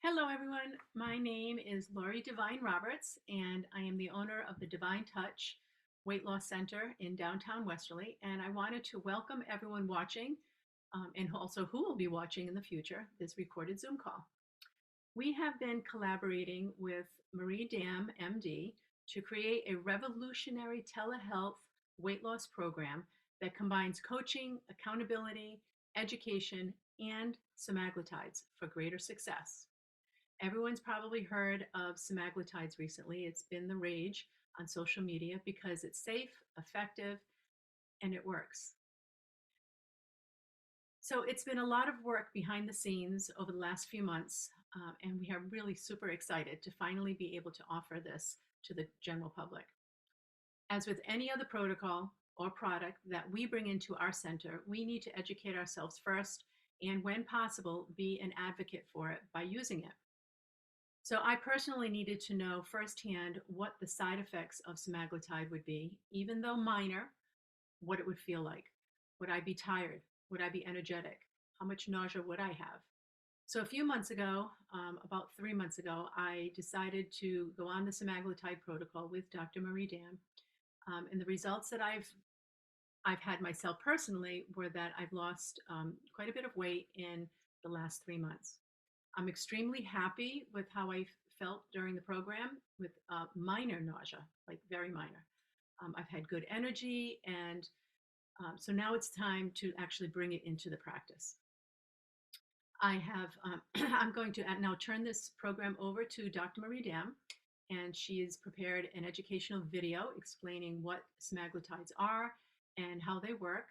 Hello, everyone. My name is Lori Devine Roberts, and I am the owner of the Devine Touch Weight Loss Center in downtown Westerly. And I wanted to welcome everyone watching and also who will be watching in the future this recorded Zoom call. We have been collaborating with Marie Dam, MD, to create a revolutionary telehealth weight loss program that combines coaching, accountability, education, and semaglutides for greater success. Everyone's probably heard of semaglutides recently. It's been the rage on social media because it's safe, effective, and it works. So it's been a lot of work behind the scenes over the last few months, and we are really super excited to finally be able to offer this to the general public. As with any other protocol or product that we bring into our center, we need to educate ourselves first and, when possible, be an advocate for it by using it. So I personally needed to know firsthand what the side effects of semaglutide would be, even though minor, what it would feel like. Would I be tired? Would I be energetic? How much nausea would I have? So a few months ago, about 3 months ago, I decided to go on the semaglutide protocol with Dr. Marie Dam. And the results that I've had myself personally were that I've lost quite a bit of weight in the last 3 months. I'm extremely happy with how I felt during the program with minor nausea, like very minor. I've had good energy, and so now it's time to actually bring it into the practice. I have, I'm going to now turn this program over to Dr. Marie Dam, and she has prepared an educational video explaining what semaglutides are and how they work,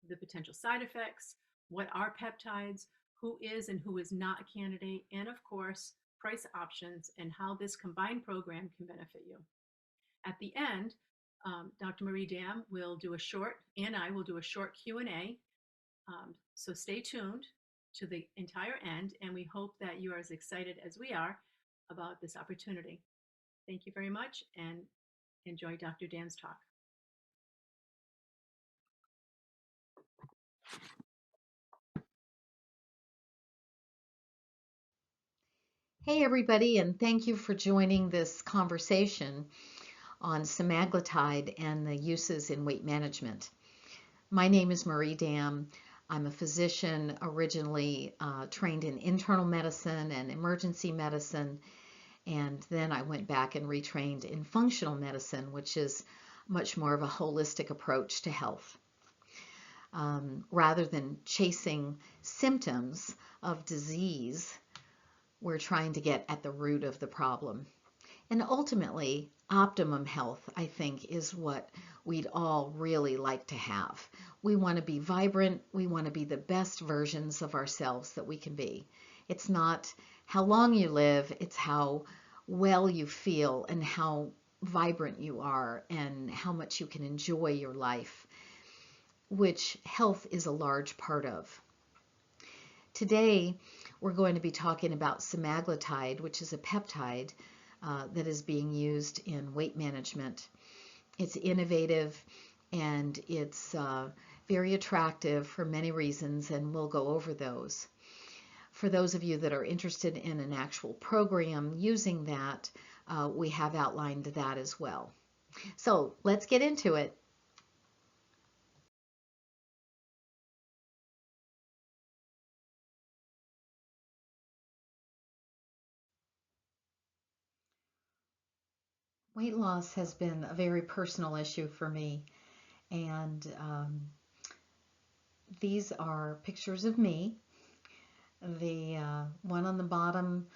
the potential side effects, what are peptides, who is and who is not a candidate, and of course, price options and how this combined program can benefit you. At the end, Dr. Marie Dam will do a short, and I will do a short Q&A. So stay tuned to the entire end, and we hope that you are as excited as we are about this opportunity. Thank you very much, and enjoy Dr. Dam's talk. Hey, everybody, and thank you for joining this conversation on semaglutide and the uses in weight management. My name is Marie Dam. I'm a physician originally trained in internal medicine and emergency medicine, and then I went back and retrained in functional medicine, which is much more of a holistic approach to health. Rather than chasing symptoms of disease, we're trying to get at the root of the problem. And ultimately, optimum health, I think, is what we'd all really like to have. We want to be vibrant. We want to be the best versions of ourselves that we can be. It's not how long you live, it's how well you feel and how vibrant you are and how much you can enjoy your life, which health is a large part of. Today, we're going to be talking about semaglutide, which is a peptide that is being used in weight management. It's innovative and it's very attractive for many reasons, and we'll go over those. For those of you that are interested in an actual program using that, we have outlined that as well. So let's get into it. Weight loss has been a very personal issue for me, and these are pictures of me. The one on the bottom,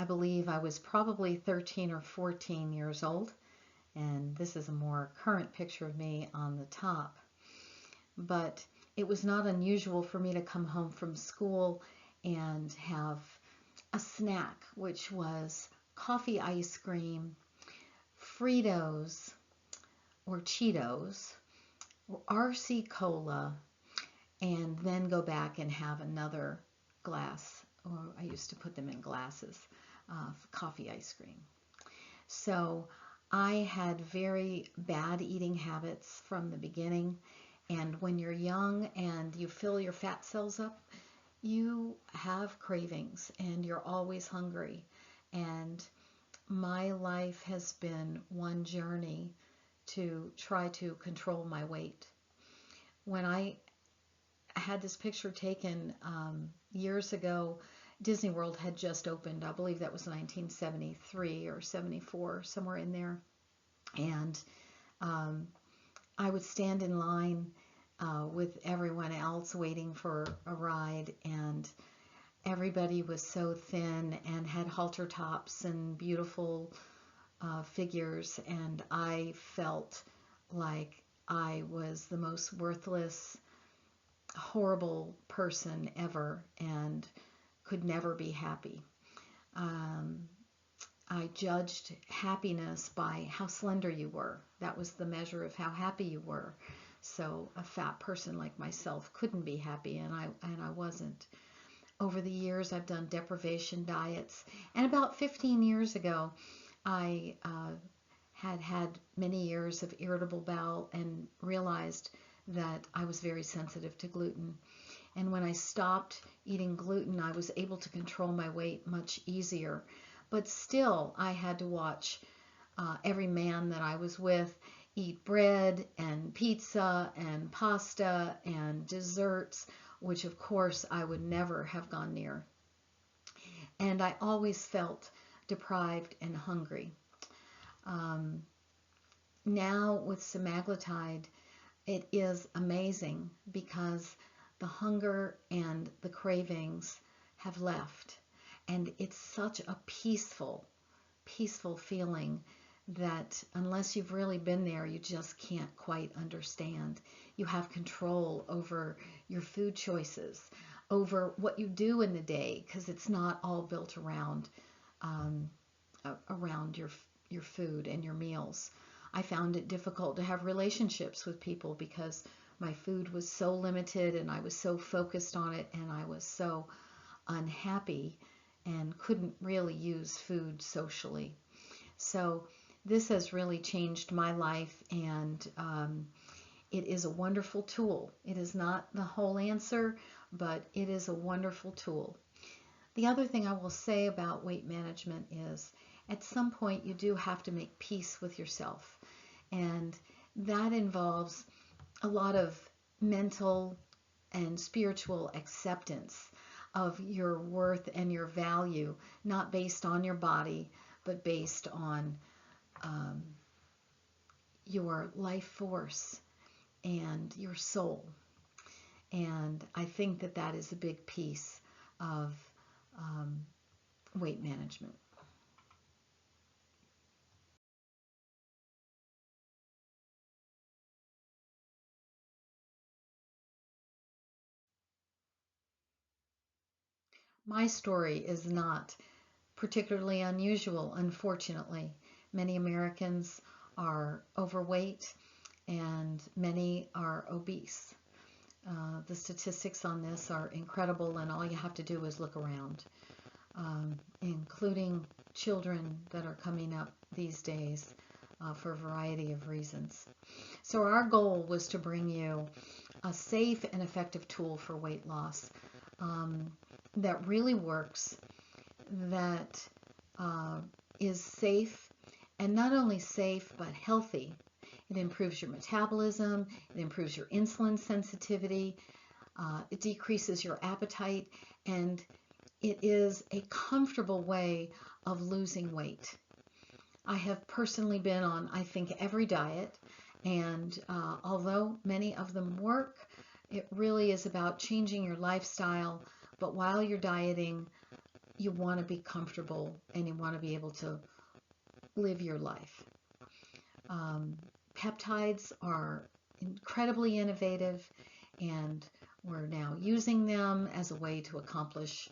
I believe I was probably 13 or 14 years old, and this is a more current picture of me on the top. But it was not unusual for me to come home from school and have a snack, which was coffee ice cream, Fritos or Cheetos, or RC Cola, and then go back and have another glass, or I used to put them in glasses, of coffee ice cream. So I had very bad eating habits from the beginning, and when you're young and you fill your fat cells up, you have cravings and you're always hungry. And my life has been one journey to try to control my weight. When I had this picture taken years ago, Disney World had just opened. I believe that was 1973 or 74, somewhere in there. And um, I would stand in line with everyone else waiting for a ride, and everybody was so thin and had halter tops and beautiful figures, and I felt like I was the most worthless, horrible person ever and could never be happy. Um, I judged happiness by how slender you were. That was the measure of how happy you were. So a fat person like myself couldn't be happy, and I wasn't. Over the years, I've done deprivation diets, and about 15 years ago, I had many years of irritable bowel and realized that I was very sensitive to gluten. And when I stopped eating gluten, I was able to control my weight much easier. But still, I had to watch every man that I was with eat bread and pizza and pasta and desserts, which of course I would never have gone near. And I always felt deprived and hungry. Um, Now with semaglutide, it is amazing because the hunger and the cravings have left. And it's such a peaceful, peaceful feeling that unless you've really been there, you just can't quite understand. You have control over your food choices, over what you do in the day, because it's not all built um, around your food and your meals. I found it difficult to have relationships with people because my food was so limited and I was so focused on it and I was so unhappy and couldn't really use food socially. So this has really changed my life, and it is a wonderful tool. It is not the whole answer, but it is a wonderful tool. The other thing I will say about weight management is at some point you do have to make peace with yourself. And that involves a lot of mental and spiritual acceptance of your worth and your value, not based on your body, but based on um, your life force and your soul. And I think that that is a big piece of um, weight management. My story is not particularly unusual, unfortunately. Many Americans are overweight and many are obese. The statistics on this are incredible, and all you have to do is look around, including children that are coming up these days for a variety of reasons. So our goal was to bring you a safe and effective tool for weight loss um, that really works, that is safe, and not only safe but healthy. It improves your metabolism, it improves your insulin sensitivity, it decreases your appetite, and it is a comfortable way of losing weight. I have personally been on, I think, every diet, and although many of them work, it really is about changing your lifestyle. But while you're dieting, you want to be comfortable and you want to be able to live your life. Peptides are incredibly innovative, and we're now using them as a way to accomplish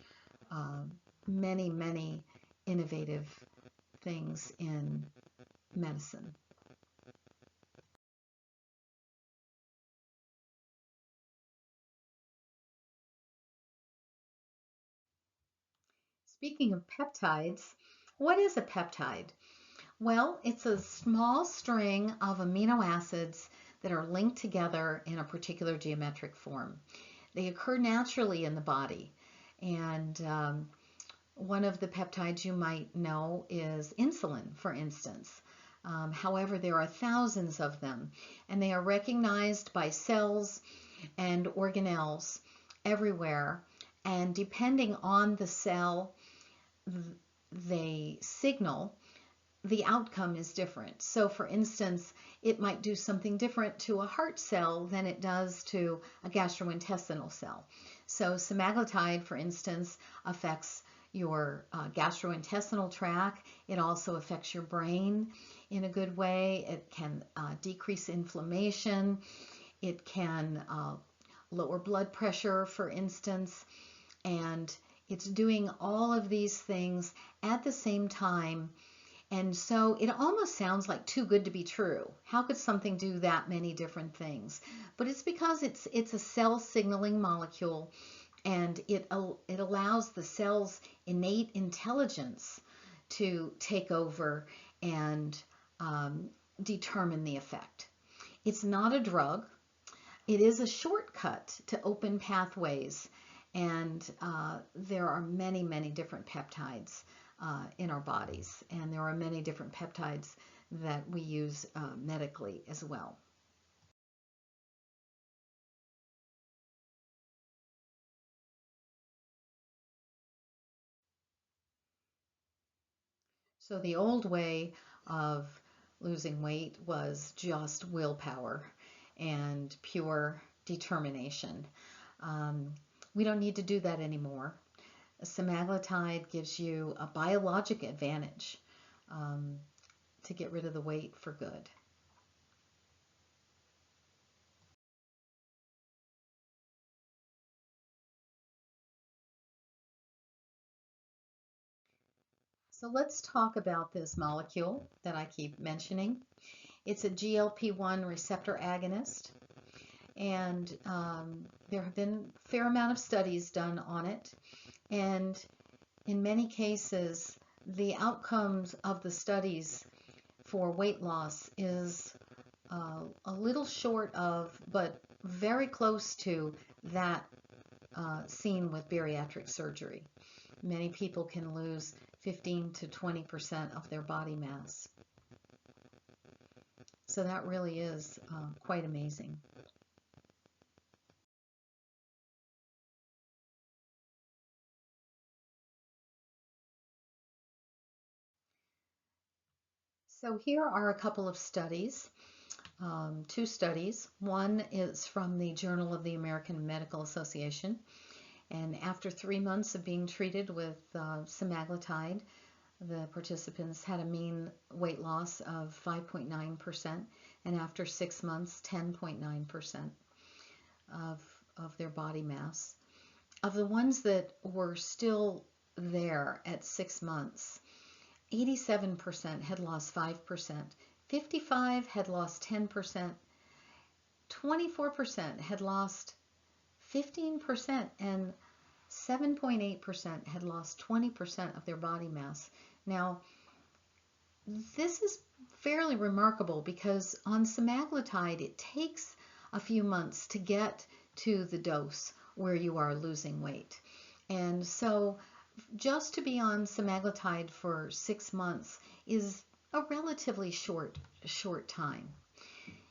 many, many innovative things in medicine. Speaking of peptides, what is a peptide? Well, it's a small string of amino acids that are linked together in a particular geometric form. They occur naturally in the body. And one of the peptides you might know is insulin, for instance. However, there are thousands of them, and they are recognized by cells and organelles everywhere. And depending on the cell they signal, the outcome is different. So for instance, it might do something different to a heart cell than it does to a gastrointestinal cell. So semaglutide, for instance, affects your gastrointestinal tract. It also affects your brain in a good way. It can decrease inflammation. It can lower blood pressure, for instance. And it's doing all of these things at the same time. And so it almost sounds like too good to be true. How could something do that many different things? But it's because it's a cell signaling molecule, and it allows the cell's innate intelligence to take over and determine the effect. It's not a drug. It is a shortcut to open pathways, and there are many, many different peptides in our bodies, and there are many different peptides that we use medically as well. So the old way of losing weight was just willpower and pure determination. We don't need to do that anymore. Semaglutide gives you a biologic advantage to get rid of the weight for good. So let's talk about this molecule that I keep mentioning. It's a GLP-1 receptor agonist, and there have been a fair amount of studies done on it. And in many cases, the outcomes of the studies for weight loss is a little short of, but very close to that seen with bariatric surgery. Many people can lose 15 to 20% of their body mass. So that really is quite amazing. So here are a couple of studies, two studies. One is from the Journal of the American Medical Association, and after 3 months of being treated with semaglutide, the participants had a mean weight loss of 5.9%, and after 6 months, 10.9% of their body mass. Of the ones that were still there at 6 months, 87% had lost 5%, 55% had lost 10%, 24% had lost 15%, and 7.8% had lost 20% of their body mass. Now, this is fairly remarkable because on semaglutide, it takes a few months to get to the dose where you are losing weight. And so just to be on semaglutide for 6 months is a relatively short time.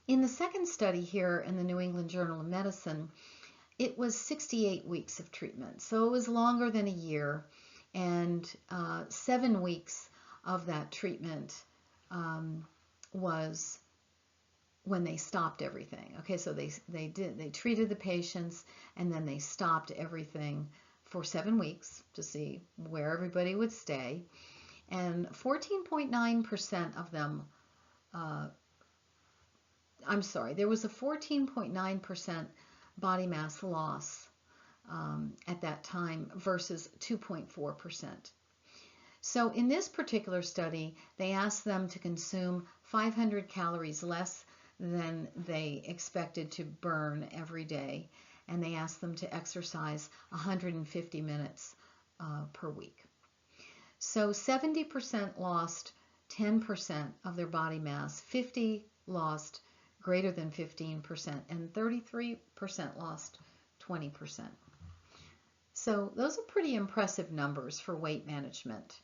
In the second study here in the New England Journal of Medicine, it was 68 weeks of treatment. So it was longer than a year, and 7 weeks of that treatment was when they stopped everything. Okay, so they treated the patients, and then they stopped everything for 7 weeks to see where everybody would stay. And 14.9% of them, there was a 14.9% body mass loss at that time versus 2.4%. So in this particular study, they asked them to consume 500 calories less than they expected to burn every day, and they asked them to exercise 150 minutes per week. So 70% lost 10% of their body mass, 50% lost greater than 15%, and 33% lost 20%. So those are pretty impressive numbers for weight management.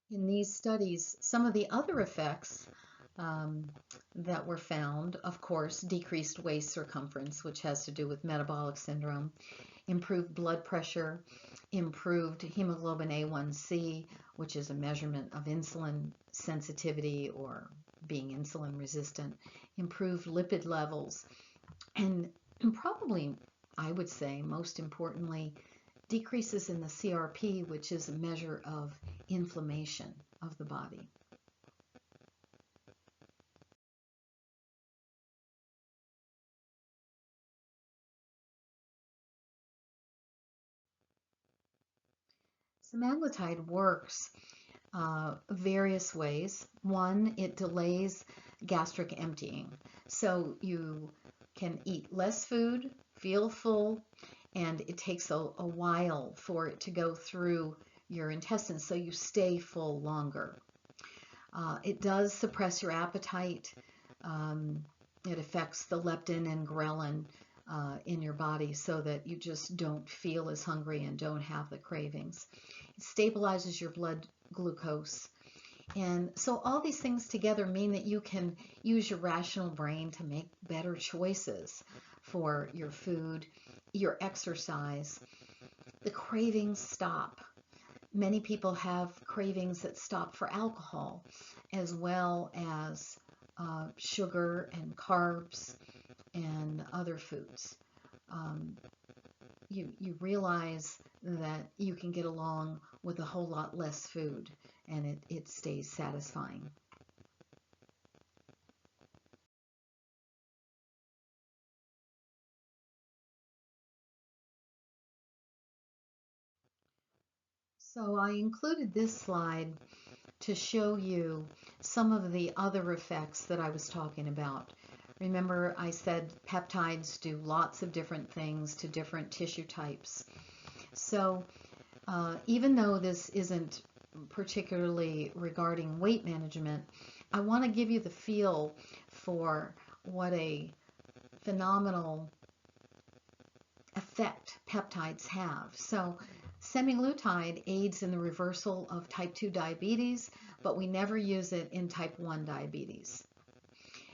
In these studies, some of the other effects um, that were found, of course, decreased waist circumference, which has to do with metabolic syndrome, improved blood pressure, improved hemoglobin A1C, which is a measurement of insulin sensitivity or being insulin resistant, improved lipid levels, and probably, I would say, most importantly, decreases in the CRP, which is a measure of inflammation of the body. Semaglutide works various ways. One, it delays gastric emptying. So you can eat less food, feel full, and it takes a while for it to go through your intestines, so you stay full longer. It does suppress your appetite. Um, it affects the leptin and ghrelin in your body so that you just don't feel as hungry and don't have the cravings. It stabilizes your blood glucose. And so all these things together mean that you can use your rational brain to make better choices for your food, your exercise. The cravings stop. Many people have cravings that stop for alcohol, as well as sugar and carbs and other foods. Um, you realize that you can get along with a whole lot less food, and it stays satisfying. So I included this slide to show you some of the other effects that I was talking about. Remember, I said peptides do lots of different things to different tissue types. So even though this isn't particularly regarding weight management, I want to give you the feel for what a phenomenal effect peptides have. So semaglutide aids in the reversal of type 2 diabetes, but we never use it in type 1 diabetes.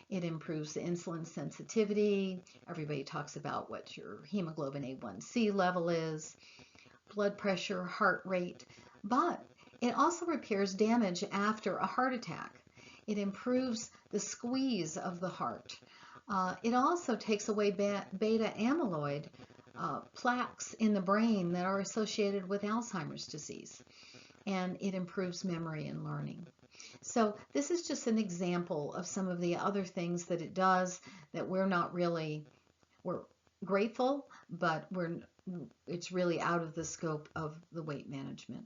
It improves the insulin sensitivity. Everybody talks about what your hemoglobin A1C level is, blood pressure, heart rate, but it also repairs damage after a heart attack. It improves the squeeze of the heart. It also takes away beta amyloid plaques in the brain that are associated with Alzheimer's disease, and it improves memory and learning. So this is just an example of some of the other things that it does that we're grateful, but it's really out of the scope of the weight management.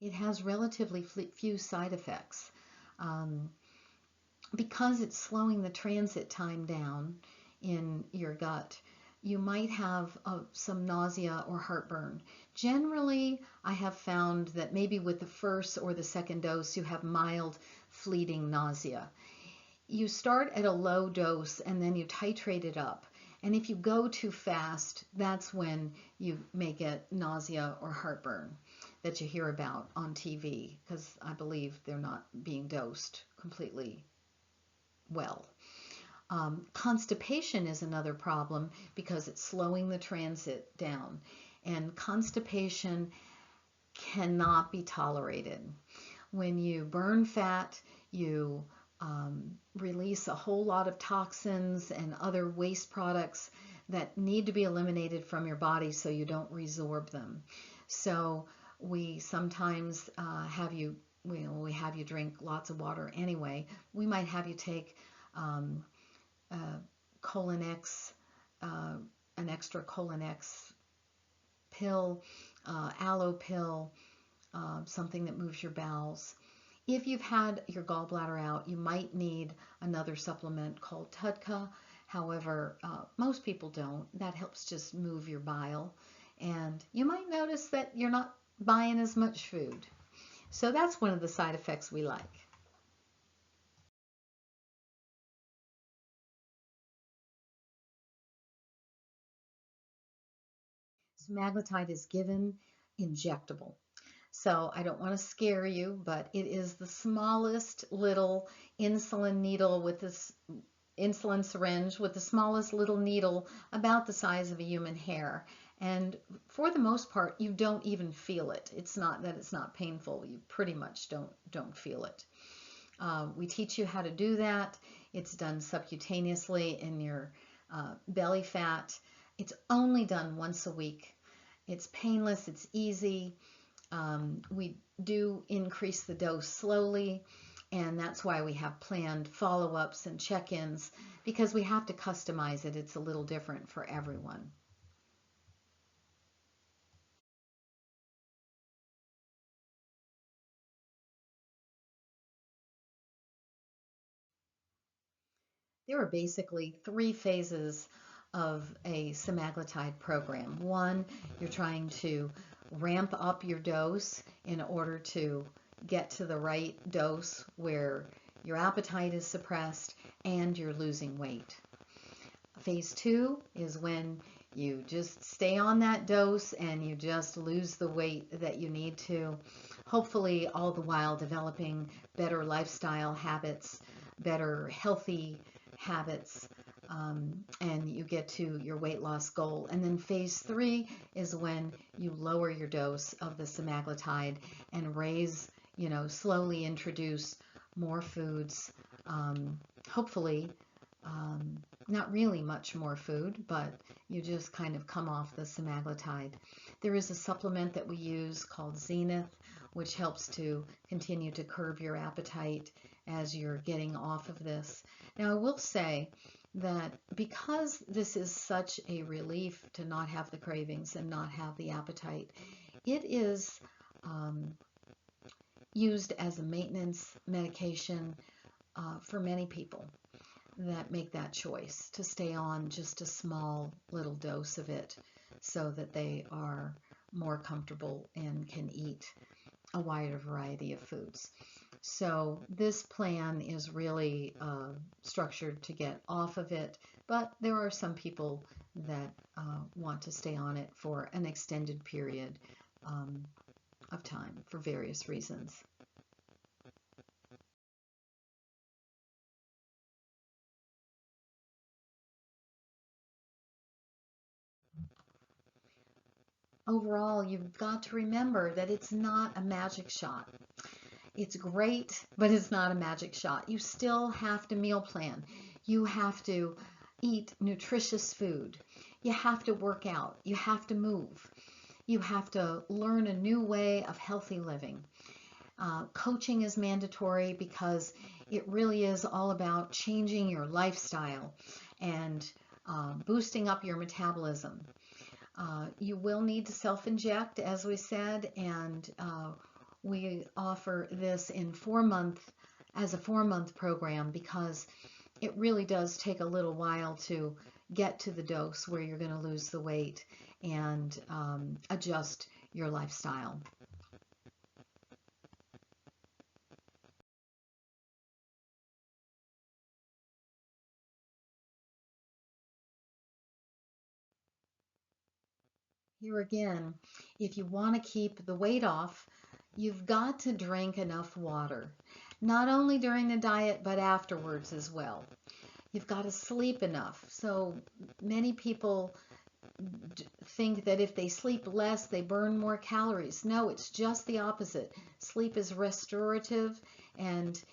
It has relatively few side effects. Um, because it's slowing the transit time down in your gut, you might have some nausea or heartburn. Generally, I have found that maybe with the first or the second dose, you have mild fleeting nausea. You start at a low dose and then you titrate it up. And if you go too fast, that's when you may get nausea or heartburn that you hear about on TV, because I believe they're not being dosed completely well. Constipation is another problem because it's slowing the transit down, and constipation cannot be tolerated. When you burn fat, you release a whole lot of toxins and other waste products that need to be eliminated from your body so you don't resorb them. So we sometimes we have you drink lots of water anyway. We might have you take Cholinex, an extra Cholinex pill, aloe pill, something that moves your bowels. If you've had your gallbladder out, you might need another supplement called TUDCA. However, most people don't. That helps just move your bile. And you might notice that you're not buying as much food. So that's one of the side effects we like. Semaglutide is given injectable. So I don't want to scare you, but it is the smallest little insulin needle with this insulin syringe with the smallest little needle about the size of a human hair. And for the most part, you don't even feel it. It's not that it's not painful. You pretty much don't feel it. We teach you how to do that. It's done subcutaneously in your belly fat. It's only done once a week. It's painless, it's easy. We do increase the dose slowly, and that's why we have planned follow-ups and check-ins, because we have to customize it. It's a little different for everyone. There are basically three phases of a semaglutide program. One, you're trying to ramp up your dose in order to get to the right dose where your appetite is suppressed and you're losing weight. Phase two is when you just stay on that dose and you just lose the weight that you need to, hopefully all the while developing better lifestyle habits, better healthy habits, and you get to your weight loss goal. And then phase three is when you lower your dose of the semaglutide and raise, slowly introduce more foods, hopefully not really much more food, but you just kind of come off the semaglutide. There is a supplement that we use called Zenith, which helps to continue to curb your appetite as you're getting off of this. Now, I will say that because this is such a relief to not have the cravings and not have the appetite, it is used as a maintenance medication for many people that make that choice to stay on just a small little dose of it so that they are more comfortable and can eat a wider variety of foods. So this plan is really structured to get off of it, but there are some people that want to stay on it for an extended period of time for various reasons. Overall, you've got to remember that it's not a magic shot. It's great, but it's not a magic shot. You still have to meal plan. You have to eat nutritious food. You have to work out. You have to move. You have to learn a new way of healthy living. Coaching is mandatory because it really is all about changing your lifestyle and boosting up your metabolism. You will need to self-inject, as we said, and we offer this in as a 4-month program because it really does take a little while to get to the dose where you're going to lose the weight and adjust your lifestyle. Here again, if you want to keep the weight off, you've got to drink enough water, not only during the diet, but afterwards as well. You've got to sleep enough. So many people think that if they sleep less, they burn more calories. No, it's just the opposite. Sleep is restorative, and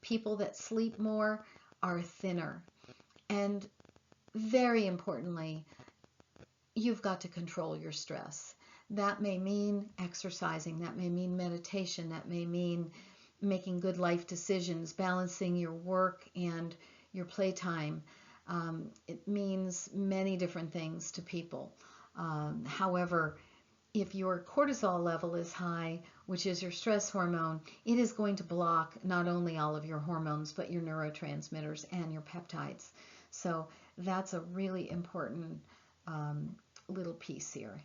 people that sleep more are thinner. And very importantly, you've got to control your stress. That may mean exercising, that may mean meditation, that may mean making good life decisions, balancing your work and your playtime. It means many different things to people. However, if your cortisol level is high which is your stress hormone, it is going to block not only all of your hormones, but your neurotransmitters and your peptides. So that's a really important little piece here.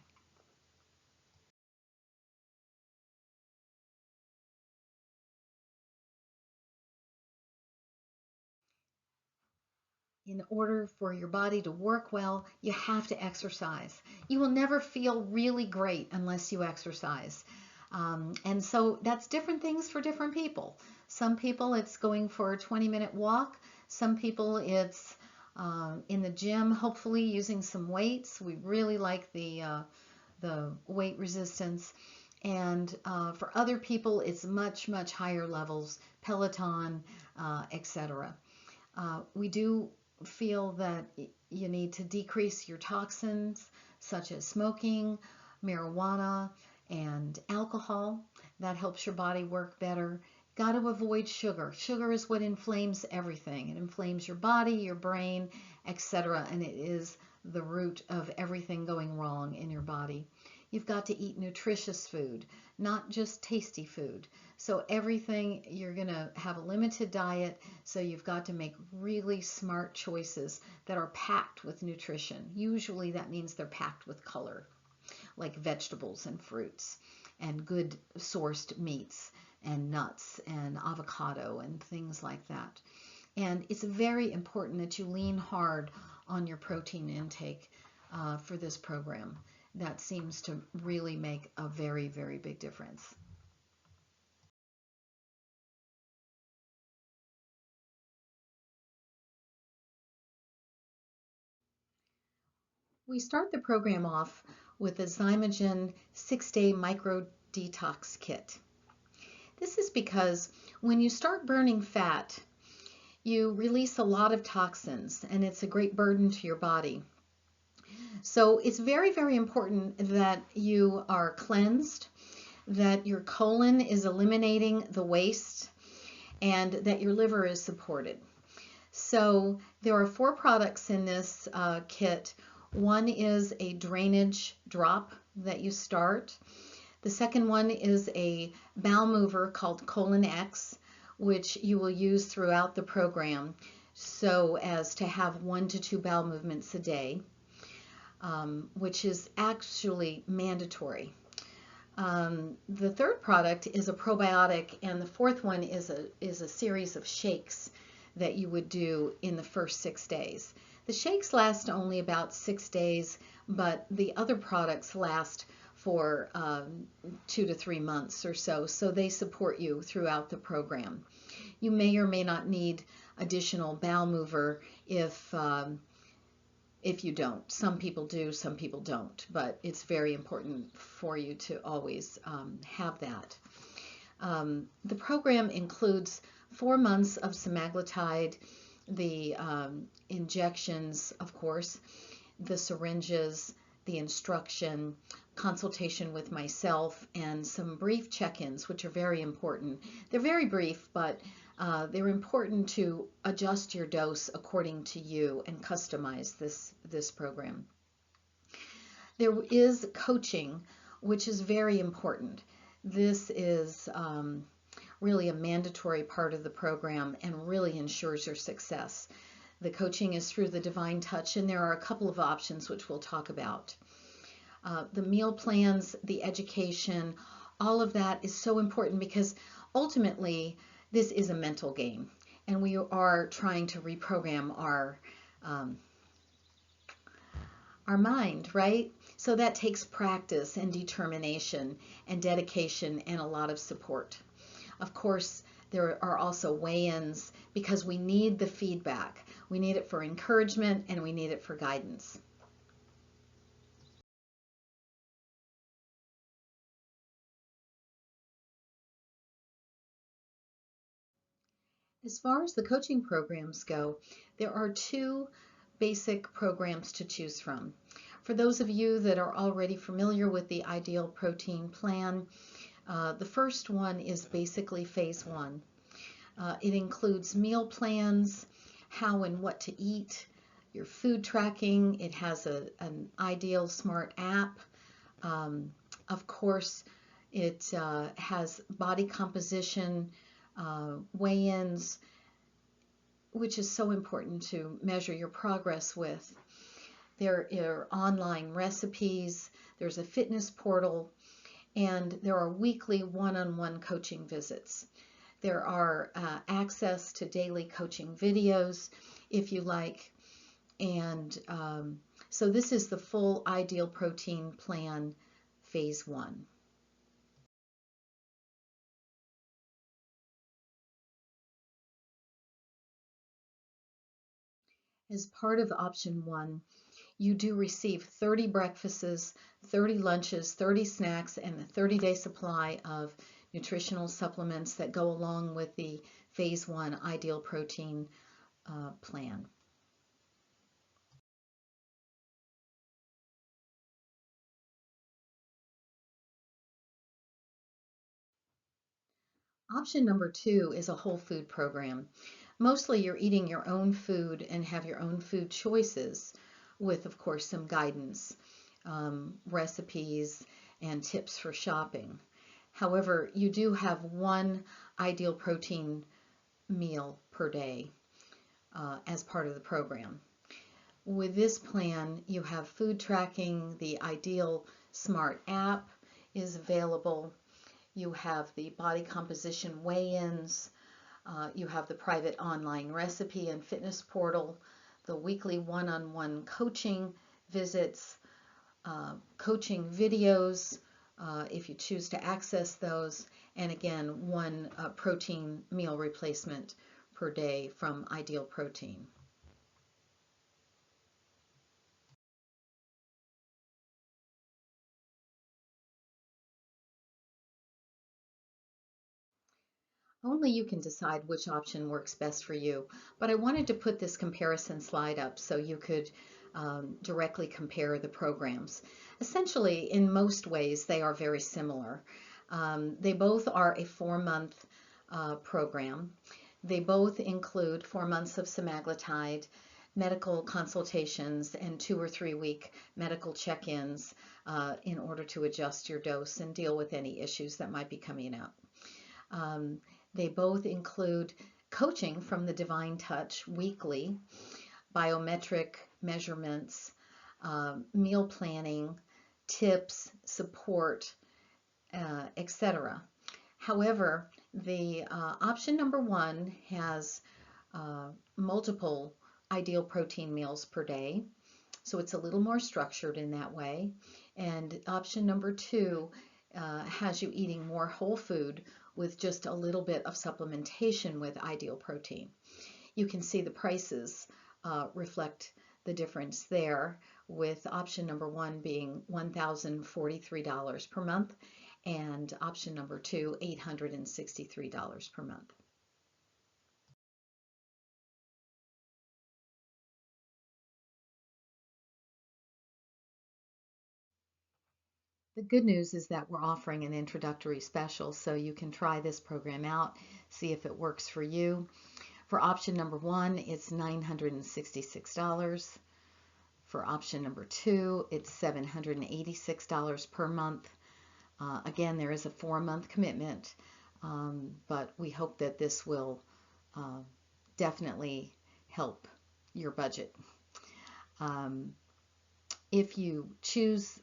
In order for your body to work well, you have to exercise. You will never feel really great unless you exercise. And so that's different things for different people. Some people it's going for a 20-minute walk. Some people it's in the gym, hopefully using some weights. We really like the weight resistance. And for other people, it's much, much higher levels, Peloton, etc. We do feel that you need to decrease your toxins such as smoking, marijuana, and alcohol. That helps your body work better. Got to avoid sugar. Sugar is what inflames everything. It inflames your body, your brain, etc. And it is the root of everything going wrong in your body. You've got to eat nutritious food, not just tasty food. So everything, you're going to have a limited diet, so you've got to make really smart choices that are packed with nutrition. Usually that means they're packed with color, like vegetables and fruits and good sourced meats and nuts and avocado and things like that. And it's very important that you lean hard on your protein intake for this program. That seems to really make a very, very big difference. We start the program off with the Zymogen 6-Day Micro Detox Kit. This is because when you start burning fat, you release a lot of toxins, and it's a great burden to your body. So it's very, very important that you are cleansed, that your colon is eliminating the waste, and that your liver is supported. So there are 4 products in this kit. One is a drainage drop that you start. The second one is a bowel mover called Colon X, which you will use throughout the program so as to have 1 to 2 bowel movements a day, which is actually mandatory. The third product is a probiotic, and the fourth one is a series of shakes that you would do in the first 6 days. The shakes last only about 6 days, but the other products last for 2 to 3 months or so, so they support you throughout the program. You may or may not need additional bowel mover if you don't. Some people do, some people don't, but it's very important for you to always have that. The program includes 4 months of semaglutide, the injections, of course, the syringes, the instruction, consultation with myself, and some brief check-ins, which are very important. They're very brief, but they're important to adjust your dose according to you and customize this program. There is coaching, which is very important. This is really a mandatory part of the program and really ensures your success. The coaching is through the Devine Touch, and there are a couple of options which we'll talk about. The meal plans, the education, all of that is so important because ultimately this is a mental game, and we are trying to reprogram our mind, right? So that takes practice and determination and dedication and a lot of support. Of course, there are also weigh-ins because we need the feedback. We need it for encouragement and we need it for guidance. As far as the coaching programs go, there are 2 basic programs to choose from. For those of you that are already familiar with the Ideal Protein Plan, the first one is basically phase 1. It includes meal plans, how and what to eat, your food tracking. It has an Ideal Smart app. Of course, It has body composition, weigh-ins, which is so important to measure your progress with. There are online recipes, there's a fitness portal, and there are weekly one-on-one coaching visits. There are access to daily coaching videos if you like. And so this is the full Ideal Protein Plan Phase 1. As part of option 1, you do receive 30 breakfasts, 30 lunches, 30 snacks, and a 30-day supply of nutritional supplements that go along with the Phase 1 Ideal Protein plan. Option number 2 is a whole food program. Mostly you're eating your own food and have your own food choices with, of course, some guidance, recipes, and tips for shopping. However, you do have one ideal protein meal per day as part of the program. With this plan, you have food tracking. The Ideal Smart app is available. You have the body composition weigh-ins. You have the private online recipe and fitness portal, the weekly one-on-one coaching visits, coaching videos if you choose to access those, and again, one protein meal replacement per day from Ideal Protein. Only you can decide which option works best for you, but I wanted to put this comparison slide up so you could directly compare the programs. Essentially, in most ways, they are very similar. They both are a 4-month program. They both include 4 months of semaglutide, medical consultations, and 2 or 3 week medical check-ins in order to adjust your dose and deal with any issues that might be coming up. They both include coaching from the Devine Touch weekly, biometric measurements, meal planning, tips, support, etc. However, the option number 1 has multiple ideal protein meals per day, so it's a little more structured in that way. And option number 2 has you eating more whole food with just a little bit of supplementation with Ideal Protein. You can see the prices reflect the difference there, with option number 1 being $1,043 per month and option number 2, $863 per month. The good news is that we're offering an introductory special, so you can try this program out, see if it works for you. For option number 1, it's $966. For option number 2, it's $786 per month. Again, there is a 4-month commitment, but we hope that this will definitely help your budget. If you choose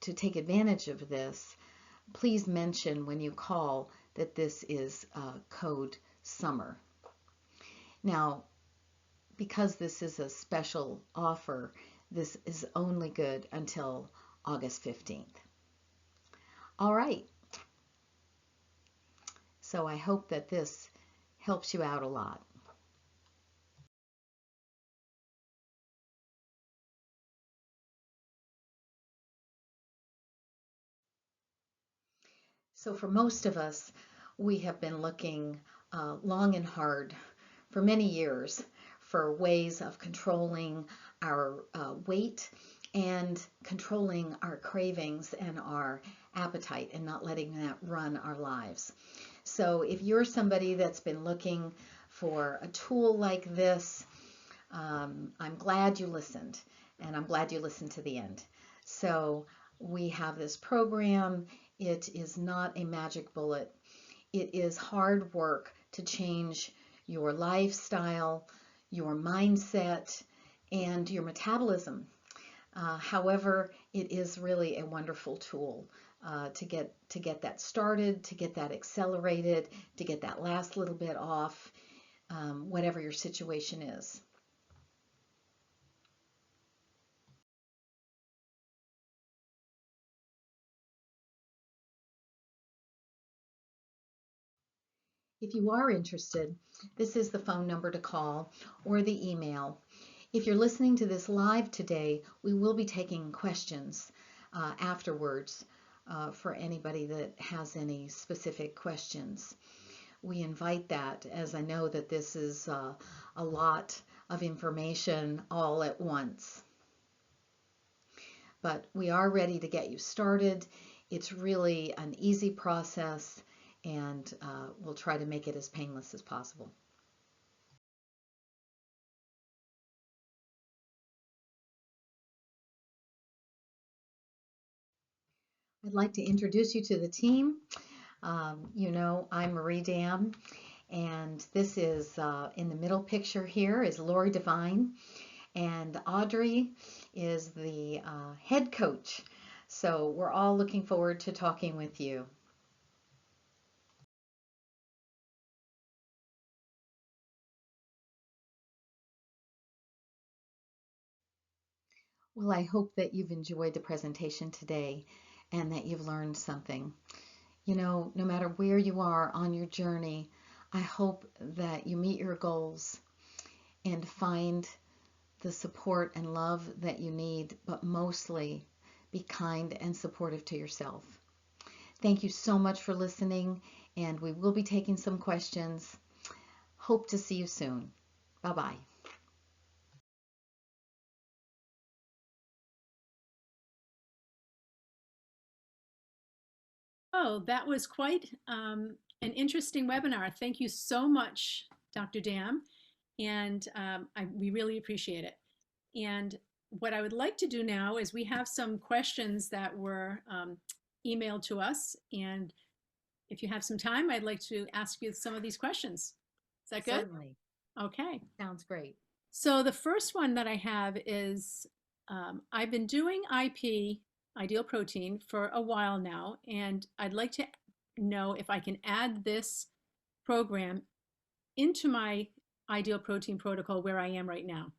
to take advantage of this, please mention when you call that this is code SUMMER. Now, because this is a special offer, this is only good until August 15th. All right. So I hope that this helps you out a lot. So for most of us, we have been looking long and hard for many years for ways of controlling our weight and controlling our cravings and our appetite and not letting that run our lives. So if you're somebody that's been looking for a tool like this, I'm glad you listened, and I'm glad you listened to the end. So we have this program. It is not a magic bullet. It is hard work to change your lifestyle, your mindset, and your metabolism. However, it is really a wonderful tool to get that started, to get that accelerated, to get that last little bit off, whatever your situation is. If you are interested, this is the phone number to call or the email. If you're listening to this live today, we will be taking questions afterwards for anybody that has any specific questions. We invite that, as I know that this is a lot of information all at once. But we are ready to get you started. It's really an easy process, and we'll try to make it as painless as possible. I'd like to introduce you to the team. I'm Marie Dam, and this is in the middle picture here is Lori Devine, and Audrey is the head coach. So we're all looking forward to talking with you. Well, I hope that you've enjoyed the presentation today and that you've learned something. No matter where you are on your journey, I hope that you meet your goals and find the support and love that you need, but mostly be kind and supportive to yourself. Thank you so much for listening, and we will be taking some questions. Hope to see you soon. Bye-bye. Oh, that was quite an interesting webinar. Thank you so much, Dr. Dam, and we really appreciate it. And what I would like to do now is we have some questions that were emailed to us, and if you have some time, I'd like to ask you some of these questions. Is that good? Certainly. Okay. Sounds great. So the first one that I have is I've been doing IP, Ideal Protein, for a while now, and I'd like to know if I can add this program into my Ideal Protein protocol where I am right now.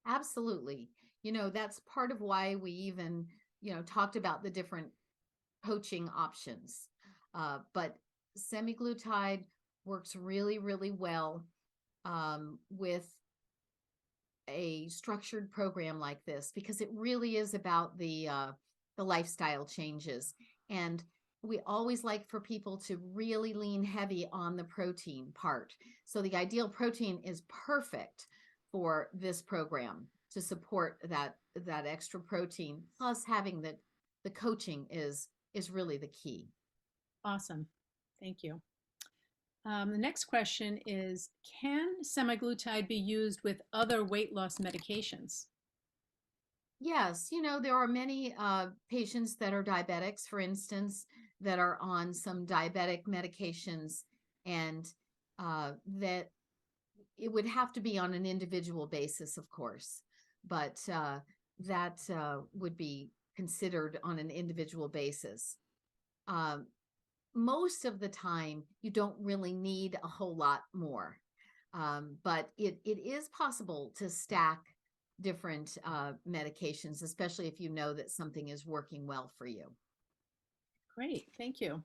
Absolutely. That's part of why we even, talked about the different coaching options. But semaglutide works really, really well with a structured program like this because it really is about the lifestyle changes. And we always like for people to really lean heavy on the protein part. So the Ideal Protein is perfect for this program to support that extra protein. Plus, having the coaching is really the key. Awesome. Thank you. The next question is, can semaglutide be used with other weight loss medications? Yes, there are many patients that are diabetics, for instance, that are on some diabetic medications, and that it would have to be on an individual basis, of course, but that would be considered on an individual basis. Most of the time, you don't really need a whole lot more, but it is possible to stack different medications, especially if you know that something is working well for you. Great, thank you.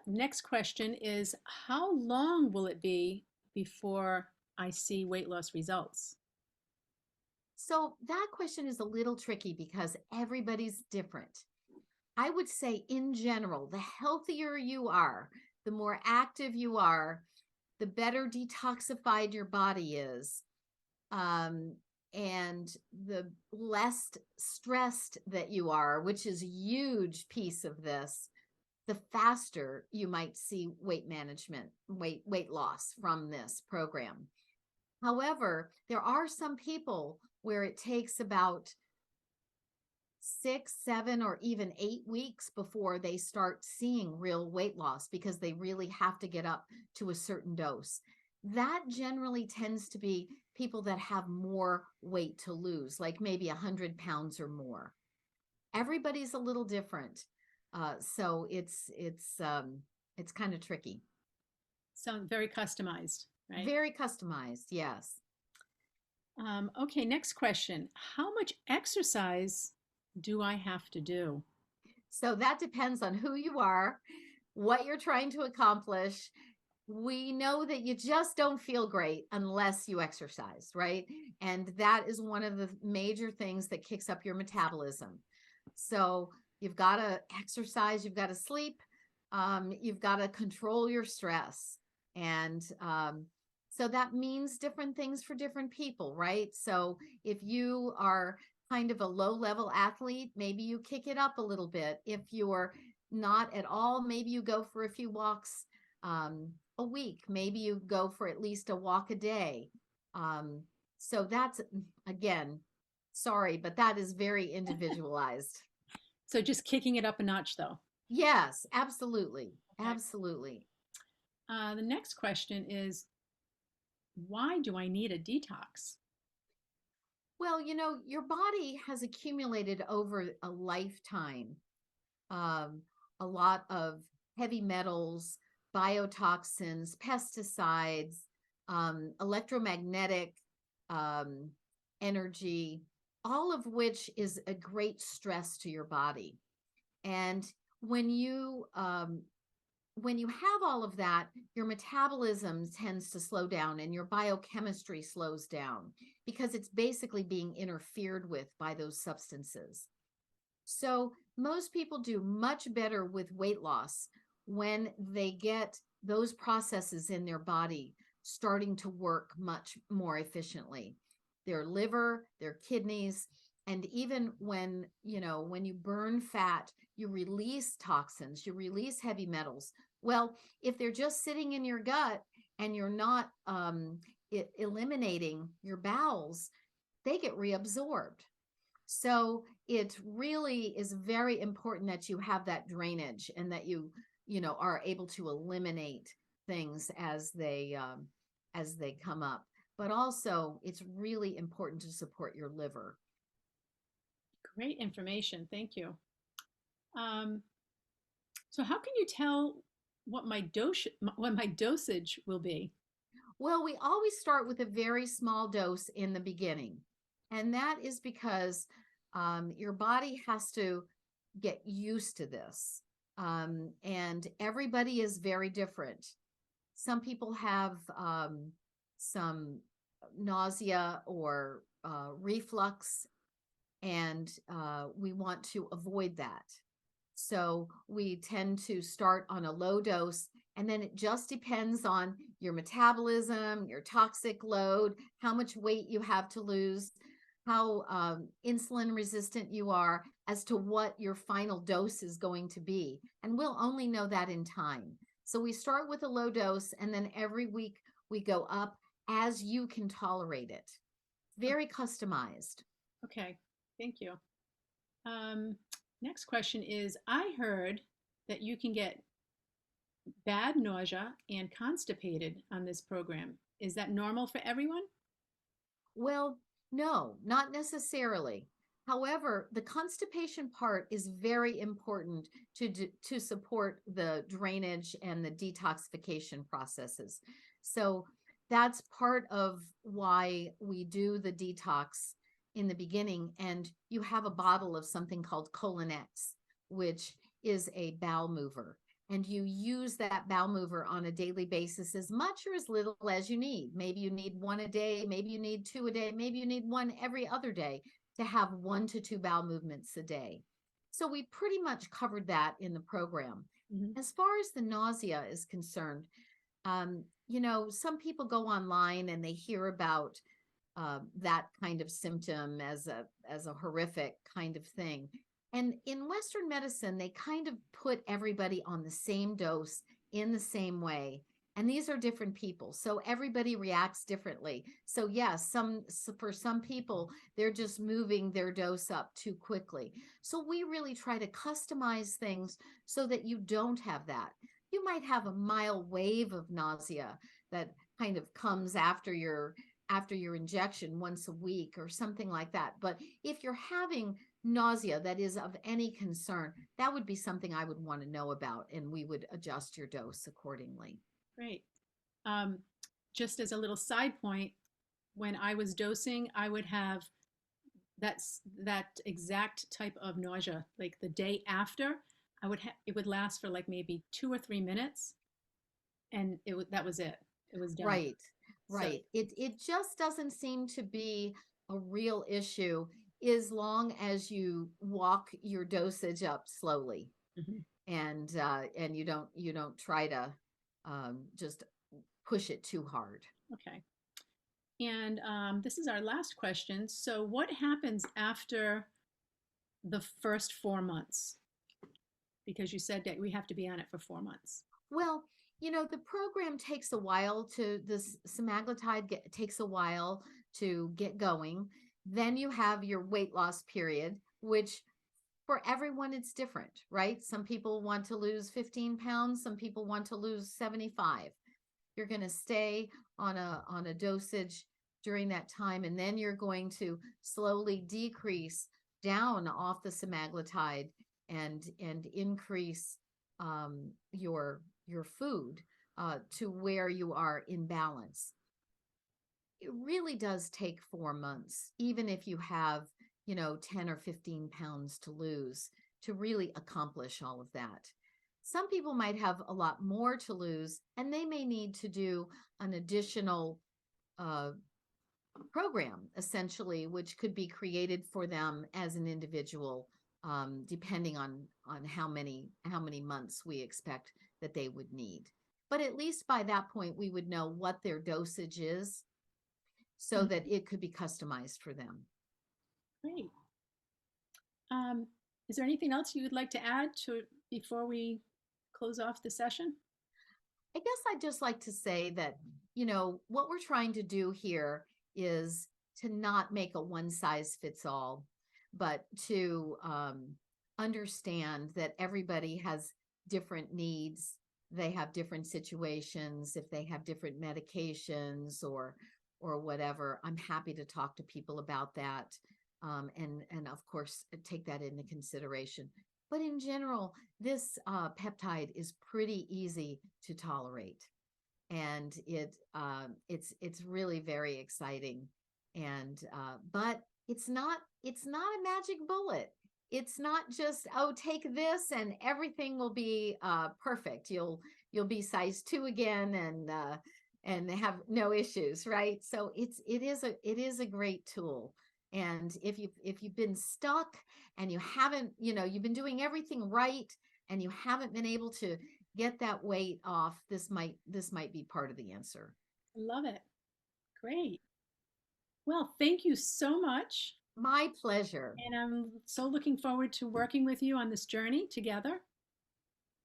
Next question is, how long will it be before I see weight loss results? So that question is a little tricky because everybody's different. I would say in general, the healthier you are, the more active you are, the better detoxified your body is, and the less stressed that you are, which is a huge piece of this, the faster you might see weight management, weight loss from this program. However, there are some people where it takes about 6, 7, or even 8 weeks before they start seeing real weight loss because they really have to get up to a certain dose. That generally tends to be people that have more weight to lose, like maybe 100 pounds or more. Everybody's a little different. So it's kind of tricky. Sound very customized, right? Very customized, yes. Okay, next question. How much exercise do I have to do? So that depends on who you are, what you're trying to accomplish. We know that you just don't feel great unless you exercise, right? And that is one of the major things that kicks up your metabolism. So you've got to exercise, you've got to sleep, you've got to control your stress. And so that means different things for different people, right? So if you are kind of a low level athlete, maybe you kick it up a little bit. If you're not at all, maybe you go for a few walks a week. Maybe you go for at least a walk a day. So that's, again, sorry, but that is very individualized. So just kicking it up a notch, though. Yes, absolutely. Okay. Absolutely. The next question is, why do I need a detox? Well, your body has accumulated over a lifetime um, a lot of heavy metals, biotoxins, pesticides, electromagnetic um, energy, all of which is a great stress to your body. And when you when you have all of that, your metabolism tends to slow down and your biochemistry slows down because it's basically being interfered with by those substances. So most people do much better with weight loss when they get those processes in their body starting to work much more efficiently. Their liver, their kidneys, and even when you burn fat, you release toxins, you release heavy metals. Well, if they're just sitting in your gut and you're not eliminating your bowels, they get reabsorbed. So it really is very important that you have that drainage and that you are able to eliminate things as they come up. But also, it's really important to support your liver. Great information. Thank you. Um, so how can you tell what my dosage will be? Well, we always start with a very small dose in the beginning, and that is because your body has to get used to this. And everybody is very different. Some people have some nausea or reflux, and we want to avoid that. So we tend to start on a low dose, and then it just depends on your metabolism, your toxic load, how much weight you have to lose, how insulin resistant you are, as to what your final dose is going to be. And we'll only know that in time. So we start with a low dose, and then every week we go up as you can tolerate it. Very customized. Okay, thank you. Um, Next question is, I heard that you can get bad nausea and constipated on this program. Is that normal for everyone? Well, no, not necessarily. However, the constipation part is very important to support the drainage and the detoxification processes. So that's part of why we do the detox in the beginning. And you have a bottle of something called Colinex, which is a bowel mover. And you use that bowel mover on a daily basis as much or as little as you need. Maybe you need one a day, maybe you need two a day, maybe you need one every other day to have 1 to 2 bowel movements a day. So we pretty much covered that in the program. Mhm. As far as the nausea is concerned, some people go online and they hear about that kind of symptom as a horrific kind of thing. And in Western medicine, they kind of put everybody on the same dose in the same way. And these are different people. So everybody reacts differently. So yes, for some people, they're just moving their dose up too quickly. So we really try to customize things so that you don't have that. You might have a mild wave of nausea that kind of comes after your injection once a week or something like that. But if you're having nausea that is of any concern, that would be something I would want to know about, and we would adjust your dose accordingly. Great. Um, just as a little side point, when I was dosing, I would have that exact type of nausea. Like the day after, it would last for like maybe 2 or 3 minutes, and that was it. It was done. Right, So, right. It just doesn't seem to be a real issue as long as you walk your dosage up slowly, mhm. and you don't try to just push it too hard. Okay. And this is our last question. So, what happens after the first 4 months? Because you said that we have to be on it for 4 months. Well, the program takes a while this semaglutide takes a while to get going. Then you have your weight loss period, which for everyone it's different, right? Some people want to lose 15 pounds, some people want to lose 75. You're going to stay on a dosage during that time, and then you're going to slowly decrease down off the semaglutide and increase your food to where you are in balance. It really does take 4 months, even if you have 10 or 15 pounds to lose, to really accomplish all of that. Some people might have a lot more to lose, and they may need to do an additional uh, program, essentially, which could be created for them as an individual, depending on how many months we expect that they would need. But at least by that point, we would know what their dosage is, so Mhm. that it could be customized for them. Great. Um, is there anything else you would like to add to before we close off the session? I guess I'd just like to say that, what we're trying to do here is to not make a one size fits all, but to understand that everybody has different needs. They have different situations. If they have different medications or whatever, I'm happy to talk to people about that, and of course take that into consideration. But in general, this peptide is pretty easy to tolerate, and it's really very exciting. And but it's not a magic bullet. It's not just, oh, take this and everything will be perfect. You'll be size 2 again, and have no issues, right? So it is a great tool. And if you've been stuck and you haven't, you've been doing everything right and you haven't been able to get that weight off, this might be part of the answer. Love it. Great. Well, thank you so much. My pleasure. And I'm so looking forward to working with you on this journey together.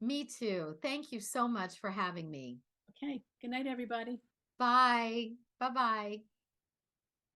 Me too. Thank you so much for having me. Okay. Good night, everybody. Bye. Bye-bye.